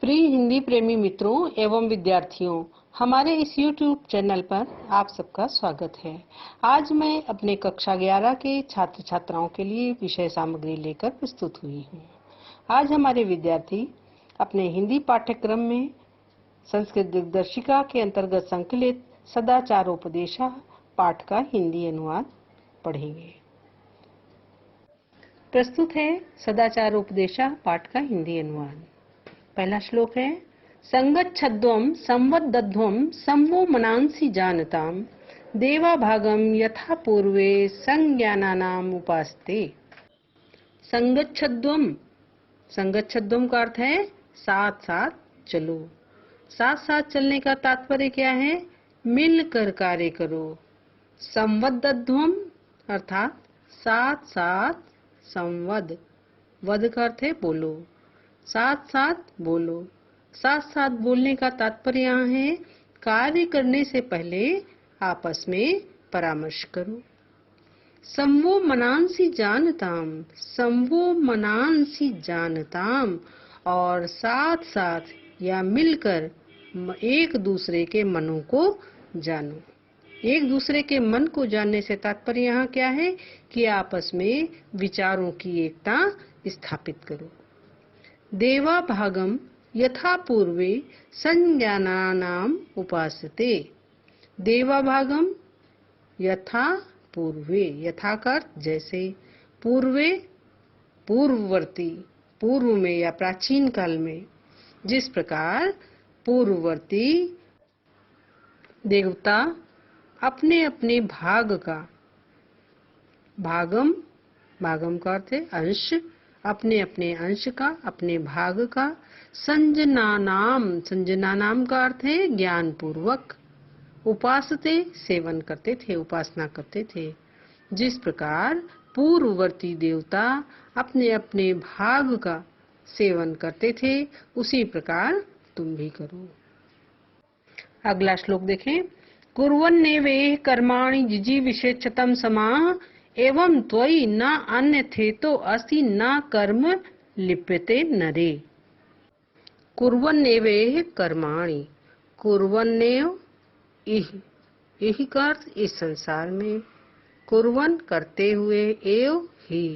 प्रिय हिंदी प्रेमी मित्रों एवं विद्यार्थियों, हमारे इस YouTube चैनल पर आप सबका स्वागत है। आज मैं अपने कक्षा 11 के छात्र छात्राओं के लिए विषय सामग्री लेकर प्रस्तुत हुई हूँ। आज हमारे विद्यार्थी अपने हिंदी पाठ्यक्रम में संस्कृत दिग्दर्शिका के अंतर्गत संकलित सदाचारोपदेशः पाठ का हिंदी अनुवाद पढ़ेंगे। प्रस्तुत है सदाचारोपदेशः पाठ का हिंदी अनुवाद। पहला श्लोक है, संगच्छध्वं संवदध्वं संवो मनांसि जानताम देवाभागम यथा पूर्वे संज्ञानानाम उपास्ते। संगच्छध्वं, संगच्छध्वं का अर्थ है साथ साथ चलो। साथ साथ चलने का तात्पर्य क्या है? मिलकर कार्य करो। संवदध्वं अर्थात साथ साथ संवद, वद का अर्थ है बोलो, साथ साथ बोलो। साथ साथ बोलने का तात्पर्य यहाँ है कार्य करने से पहले आपस में परामर्श करो। संवो मनांसि जानताम, संवो मनांसि जानताम, और साथ साथ या मिलकर एक दूसरे के मनों को जानो। एक दूसरे के मन को जानने से तात्पर्य यहाँ क्या है कि आपस में विचारों की एकता स्थापित करो। देवा भागम यथा पूर्वे संज्ञानानाम उपासते। देवा भागम यथा पूर्वे, यथा का अर्थ जैसे, पूर्वे पूर्ववर्ती, पूर्व में या प्राचीन काल में, जिस प्रकार पूर्ववर्ती देवता अपने अपने भाग का, भागम, भागम का अर्थ है अंश, अपने अपने अंश का, अपने भाग का, संजनानाम, संजनानाम का अर्थ है ज्ञान पूर्वक, उपासते सेवन करते थे, उपासना करते थे। जिस प्रकार पूर्ववर्ती देवता अपने अपने भाग का सेवन करते थे, उसी प्रकार तुम भी करो। अगला श्लोक देखें, कुर्वन्नेवेह कर्माणि जिजीविषेच्छतं समाः एवं त्वयि न अन्यथेतो अस्ति न कर्म लिप्यते नरे। कुर्वन्नेवेह कर्माणि, कुर्वन्नेव इह, यही का अर्थ इस संसार में, कुर्वन करते हुए, एव ही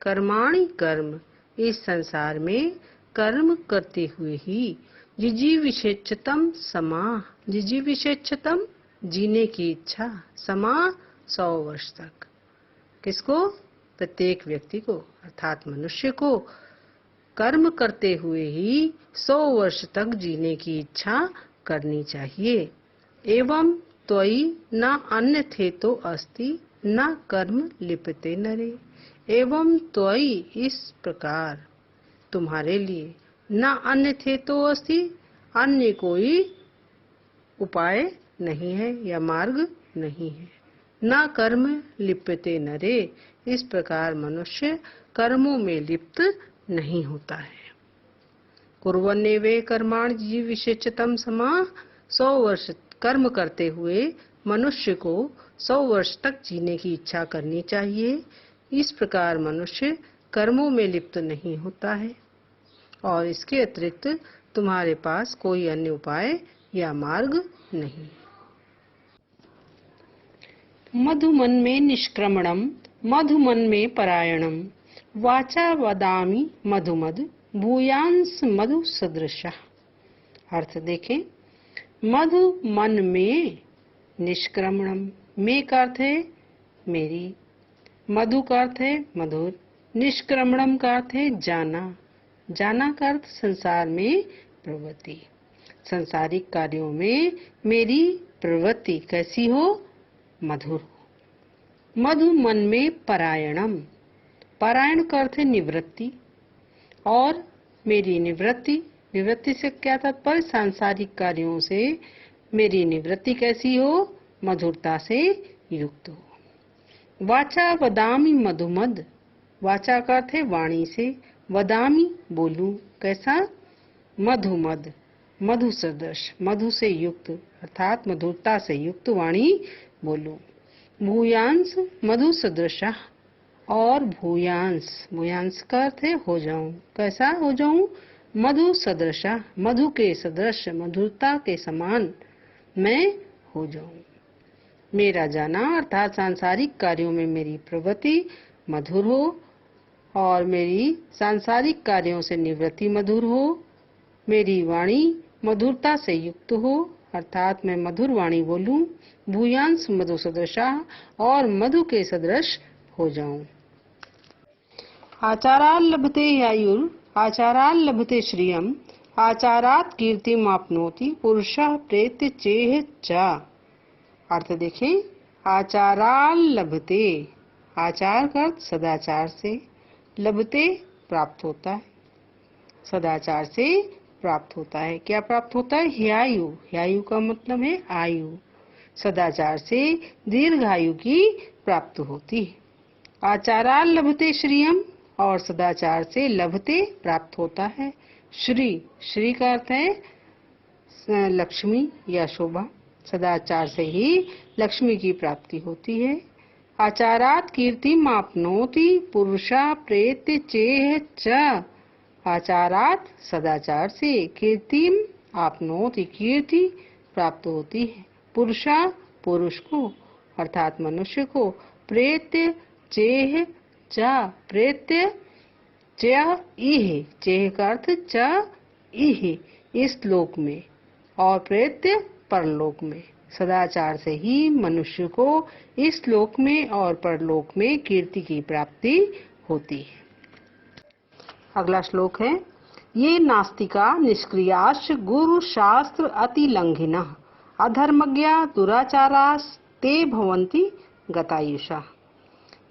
कर्माणि कर्म, इस संसार में कर्म करते हुए ही, जिजीविषेच्छतं समाः, जिजीविषेच्छतं जीने की इच्छा, समाः 100 वर्ष तक। किसको? प्रत्येक व्यक्ति को, अर्थात मनुष्य को कर्म करते हुए ही 100 वर्ष तक जीने की इच्छा करनी चाहिए। एवं त्वयि न अन्यथेतो अस्ति न कर्म लिप्यते नरे। एवं त्वयि, इस प्रकार तुम्हारे लिए, न अन्यथेतो अस्ति, अन्य कोई उपाय नहीं है या मार्ग नहीं है। न कर्म लिप्यते नरे, इस प्रकार मनुष्य कर्मों में लिप्त नहीं होता है। कुर्वन्नेवे कर्माणि जिजीविषेच्छतं समाः, 100 वर्ष कर्म करते हुए मनुष्य को 100 वर्ष तक जीने की इच्छा करनी चाहिए। इस प्रकार मनुष्य कर्मों में लिप्त नहीं होता है और इसके अतिरिक्त तुम्हारे पास कोई अन्य उपाय या मार्ग नहीं। मधुमन में निष्क्रमणम मधुमन में परायणम वाचा वदामि मधुमद भूयांस मधु सदृशः। अर्थ देखें, मधु मन में, निष्क्रमणम, में का अर्थ है मेरी, मधु का अर्थ है मधुर, निष्क्रमणम का अर्थ है जाना, जाना का अर्थ संसार में प्रवृत्ति, संसारिक कार्यों में मेरी प्रवृत्ति कैसी हो? मधुर। मधु मन में परायणम, परायण का अर्थ है निवृत्ति, और मेरी निवृत्ति, निवृत्ति से क्या तात्पर्य? सांसारिक कार्यों से मेरी निवृत्ति कैसी हो? मधुरता से युक्त हो। वाचा वदामि मधुमद, वाचा का अर्थ है वाणी से, वदामि बोलूं, कैसा? मधुमद, मधु सदृश, मधु से युक्त, अर्थात मधुरता से युक्त वाणी बोलो। भूयांस मधु सदृशः, और भूयांस, भूयांस का अर्थ है हो जाऊं, कैसा हो जाऊं? मधु सदृशा, मधु के सदृश, मधुरता के समान मैं हो जाऊं। मेरा जाना अर्थात सांसारिक कार्यों में मेरी प्रवृत्ति मधुर हो और मेरी सांसारिक कार्यों से निवृत्ति मधुर हो। मेरी वाणी मधुरता से युक्त हो अर्थात मैं मधुर वाणी बोलूं। भूयांश मधु सदृशा और मधु के सदृश हो जाऊं। आचाराल लभते आयुर, आचाराल लभते श्रियम, आचारात कीर्तिम आपनोति पुरुषः प्रेत्य चेह चा। अर्थ देखें, आचाराल लभते, आचार का अर्थ सदाचार से, लभते प्राप्त होता है, सदाचार से प्राप्त होता है। क्या प्राप्त होता है? ह्यायु, ह्यायु का मतलब है आयु। सदाचार से दीर्घायु की प्राप्त होती है। आचाराल लभते श्रियम और सदाचार से लभते प्राप्त होता है श्री। श्री का अर्थ है लक्ष्मी या शोभा। सदाचार से ही लक्ष्मी की प्राप्ति होती है। आचारात कीर्तिम आपनोति पुरुषा प्रेत्य चेह च। आचारात सदाचार से कीर्तिम आपनोति कीर्ति प्राप्त होती है। पुरुषा पुरुष को अर्थात मनुष्य को, प्रेत्य चेह च, प्रेत्य च इह, चेह का अर्थ च इह, इस लोक में, और प्रेत्य परलोक में। सदाचार से ही मनुष्य को इस लोक में और परलोक में कीर्ति की प्राप्ति होती है। अगला श्लोक है, ये नास्तिका निष्क्रियाश्च गुरु शास्त्र अतिलंघिनः अधर्मज्ञा दुराचारास्ते भवन्ति गतायुषा।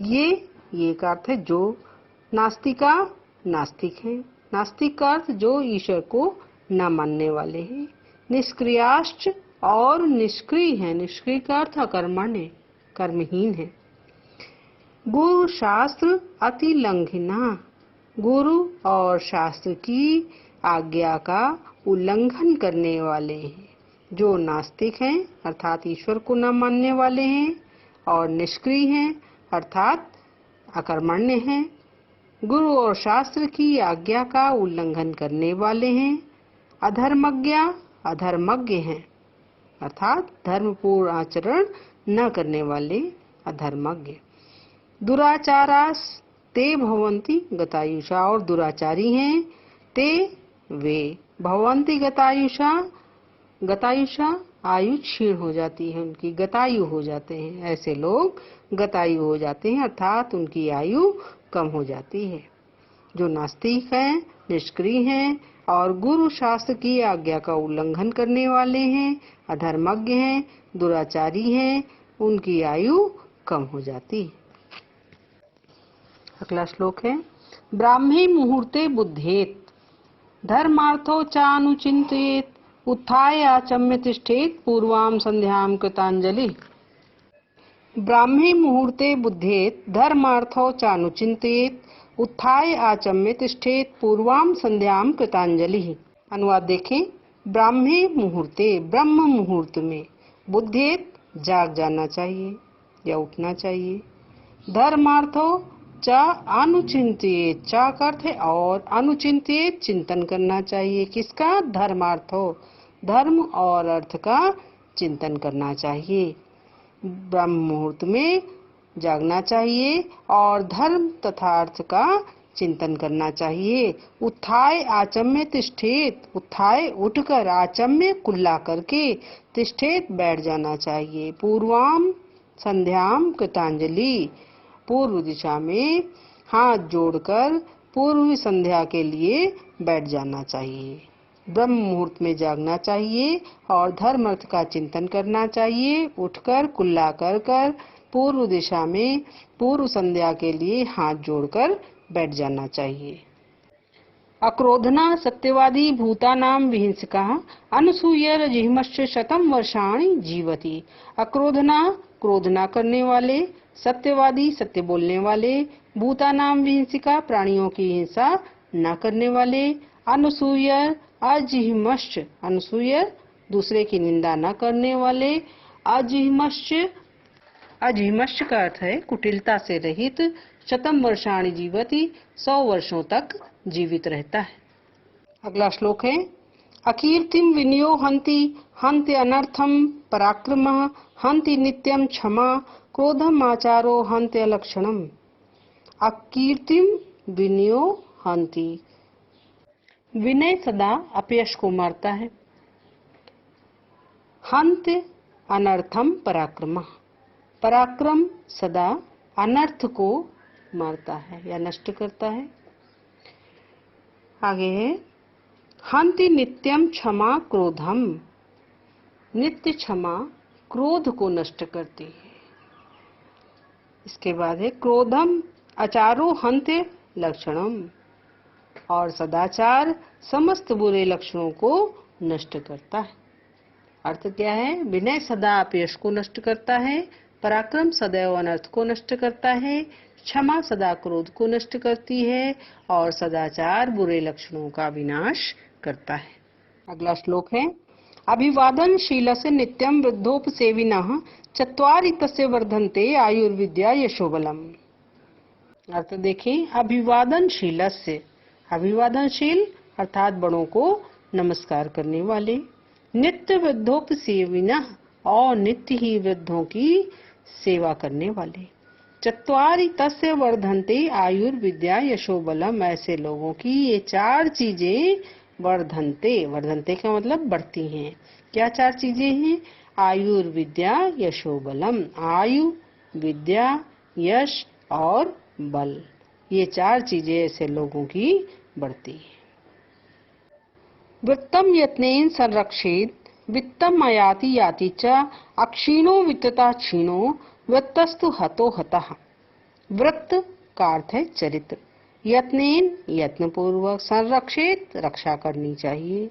ये का अर्थ है जो नास्तिका, नास्तिक है। नास्तिक का अर्थ जो ईश्वर को न मानने वाले हैं। निष्क्रियाश्च और निष्क्रिय है। निष्क्रिय का अर्थ अकर्मण्य, कर्महीन है। गुरु शास्त्र अतिलंघिना, गुरु और शास्त्र की आज्ञा का उल्लंघन करने वाले हैं। जो नास्तिक हैं अर्थात ईश्वर को न मानने वाले हैं, और निष्क्रिय हैं अर्थात अकर्मण्य हैं। गुरु और शास्त्र की आज्ञा का उल्लंघन करने वाले हैं। अधर्मज्ञा, अधर्मज्ञ हैं अर्थात धर्मपूर्ण आचरण न करने वाले अधर्मज्ञ। दुराचारास ते भवन्ति गतायुषा, और दुराचारी हैं ते वे, भवन्ति गतायुषा, गतायुषा आयु क्षीण हो जाती है उनकी, गतायु हो जाते हैं। ऐसे लोग गतायु हो जाते हैं अर्थात उनकी आयु कम हो जाती है। जो नास्तिक हैं, निष्क्रिय हैं और गुरु शास्त्र की आज्ञा का उल्लंघन करने वाले हैं, अधर्मज्ञ हैं, दुराचारी हैं, उनकी आयु कम हो जाती है। अगला श्लोक है, ब्राह्मी मुहूर्ते बुद्धेत धर्मार्थो चानुचिंतेत उत्थाय आचम्य तिष्ठेत पूर्वाम संध्याम कृतांजलि। ब्राह्मी मुहूर्ते बुद्धेत धर्मार्थो चानुचिंतेत उत्थाय आचम्य तिष्ठेत पूर्वाम संध्याम कृतांजलि। अनुवाद देखें, ब्राह्मी मुहूर्ते, ब्रह्म मुहूर्त में, बुद्धेत जाग जाना चाहिए या उठना चाहिए। धर्मार्थो चा अनुचिंतित, चा का अर्थ है और, अनुचिंतित चिंतन करना चाहिए। किसका? धर्मार्थो, धर्म और अर्थ का चिंतन करना चाहिए। ब्रह्म मुहूर्त में जागना चाहिए और धर्म तथा अर्थ का चिंतन करना चाहिए। उत्थाय आचम्य तिष्ठेत, उत्थाय उठकर, आचम्य कुल्ला करके, तिष्ठेत बैठ जाना चाहिए। पूर्वाम संध्याम कृतांजलि, पूर्व दिशा में हाथ जोड़कर पूर्व संध्या के लिए बैठ जाना चाहिए। ब्रह्म मुहूर्त में जागना चाहिए और धर्म अर्थ का चिंतन करना चाहिए। उठकर कुल्ला कर कर पूर्व दिशा में पूर्व संध्या के लिए हाथ जोड़कर बैठ जाना चाहिए। अक्रोधना सत्यवादी भूतानाम विहिंसका अनसूय रजिमश्च शतम वर्षाणि जीवति। अक्रोधना, क्रोध न करने वाले, सत्यवादी, सत्य बोलने वाले, भूतानाम विहिंसिका, प्राणियों की हिंसा न करने वाले, अनसूय, अजिहिमश्च, अनसूय दूसरे की निंदा न करने वाले, अजिहिमश्च, अजिहिमश्च का अर्थ है कुटिलता से रहित, शतम वर्षाणि जीवति, 100 वर्षों तक जीवित रहता है। अगला श्लोक है अकीर्तिम विनयो हन्ति हन्ति अनर्थम पराक्रमः हन्ति नित्यम क्षमा क्रोधम आचारो हन्ति अलक्षणम। अकीर्तिम विनयो हन्ति, विनय सदा अपयश को मारता है। हन्ति अनर्थम पराक्रमः, पराक्रम सदा अनर्थ को मारता है या नष्ट करता है। आगे है हन्ति नित्यम क्षमा क्रोधम, नित्य क्षमा क्रोध को नष्ट करती है। इसके बाद है क्रोधम आचारो हन्ति लक्षणम, और सदाचार समस्त बुरे लक्षणों को नष्ट करता है। अर्थ क्या है? विनय सदा अपयश को नष्ट करता है, पराक्रम सदैव अनर्थ को नष्ट करता है, क्षमा सदा क्रोध को नष्ट करती है और सदाचार बुरे लक्षणों का विनाश करता है। अगला श्लोक है अभिवादनशीलस्य नित्यं वृद्धोपसेविनः चत्वारि तस्य वर्धन्ते आयुर्विद्या यशोबलम। अर्थ देखें, अभिवादनशीलस्य, अभिवादनशील अर्थात बड़ों को नमस्कार करने वाले, नित्य वृद्धोपसेविनः और नित्य ही वृद्धों की सेवा करने वाले, चत्वारि तस्य वर्धन्ते आयुर्विद्या यशोबलम, ऐसे लोगों की ये चार चीजें वर्धन्ते, वर्धन्ते का मतलब बढ़ती हैं। क्या चार चीजें हैं? आयुर्विद्या यशोबलम, आयु, विद्या, यश और बल, ये चार चीजें ऐसे लोगों की बढ़ती है। वित्तम यत्नेन संरक्षेत वित्तम आयाति याति च अक्षीणो वित्तता क्षीणो वित्तस्तु हतो हतः। वृत्त का अर्थ है चरित्र, यत्नेन यत्न पूर्वक, संरक्षित रक्षा करनी चाहिए,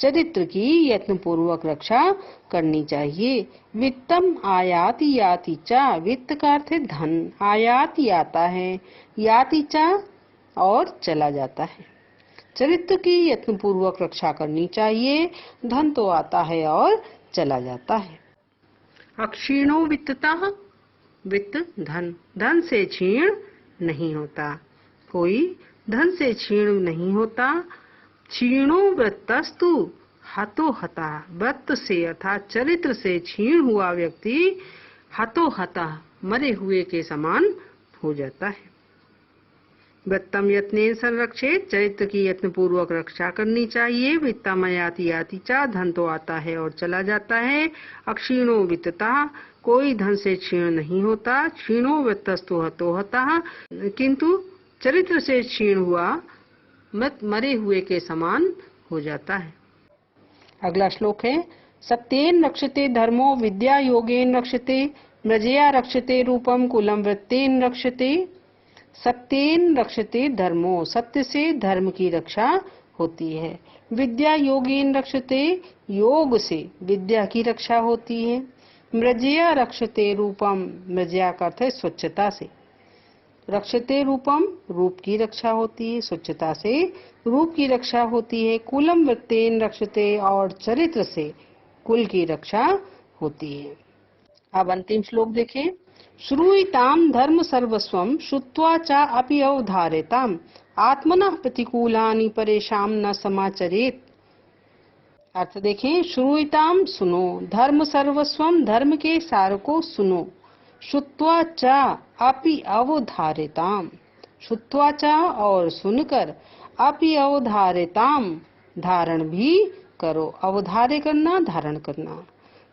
चरित्र की यत्न पूर्वक रक्षा करनी चाहिए। वित्तम आयाति याति चा, वित्त का अर्थ है धन, आयाति आता है, याति चा और चला जाता है। चरित्र की यत्न पूर्वक रक्षा करनी चाहिए, धन तो आता है और चला जाता है। अक्षीणो वित्तता, वित्त धन, धन से क्षीण नहीं होता, कोई धन से क्षीण नहीं होता। क्षीणो वृत्तस्तु हतो हता, वृत्त से अर्थात चरित्र से क्षीण हुआ व्यक्ति हतो हता, मरे हुए के समान हो जाता है। वित्तम यत्नेन संरक्षेत, चरित्र की यत्न पूर्वक रक्षा करनी चाहिए। वित्तम आयाति याति चा, धन तो आता है और चला जाता है। अक्षीणो वित्तता, कोई धन से क्षीण नहीं होता। क्षीणो वित्तस्तु हतो हतः, किंतु चरित्र से क्षीण हुआ मरे हुए के समान हो जाता है। अगला श्लोक है सत्येन रक्षते धर्मो विद्या योगेन रक्षते मृजया रक्षते रूपम कुलम वृत्तेन रक्षते। सत्येन रक्षते धर्मो, सत्य से धर्म की रक्षा होती है। विद्या योगेन रक्षते, योग से विद्या की रक्षा होती है। मृजया रक्षते रूपम, मृजया का अर्थ है स्वच्छता से, रक्षते रूपम, रूप की रक्षा होती है, स्वच्छता से रूप की रक्षा होती है। कुलम वृत्तेन रक्षते, और चरित्र से कुल की रक्षा होती है। अब अंतिम श्लोक देखें। श्रूयताम धर्म सर्वस्वम श्रुत्वा च अपि अवधारयताम आत्मनः प्रतिकूलानि परेशान न समाचरेत। अर्थ देखें, श्रूयताम सुनो, धर्म सर्वस्वम धर्म के सार को सुनो, श्रुत्वा च अपि अवधारयताम, श्रुत्वा च और सुनकर, अपि अवधारयताम धारण भी करो, अवधार्य करना धारण करना,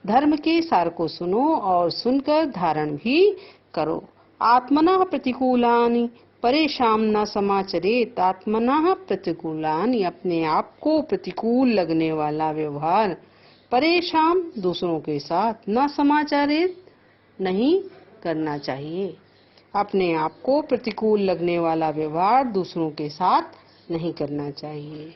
धर्म के सार को सुनो और सुनकर धारण भी करो। आत्मनः प्रतिकूलानि परेशान न समाचरेत, आत्मनः प्रतिकूलानि अपने आप को प्रतिकूल लगने वाला व्यवहार, परेशान दूसरों के साथ, न समाचरेत नहीं करना चाहिए। अपने आप को प्रतिकूल लगने वाला व्यवहार दूसरों के साथ नहीं करना चाहिए।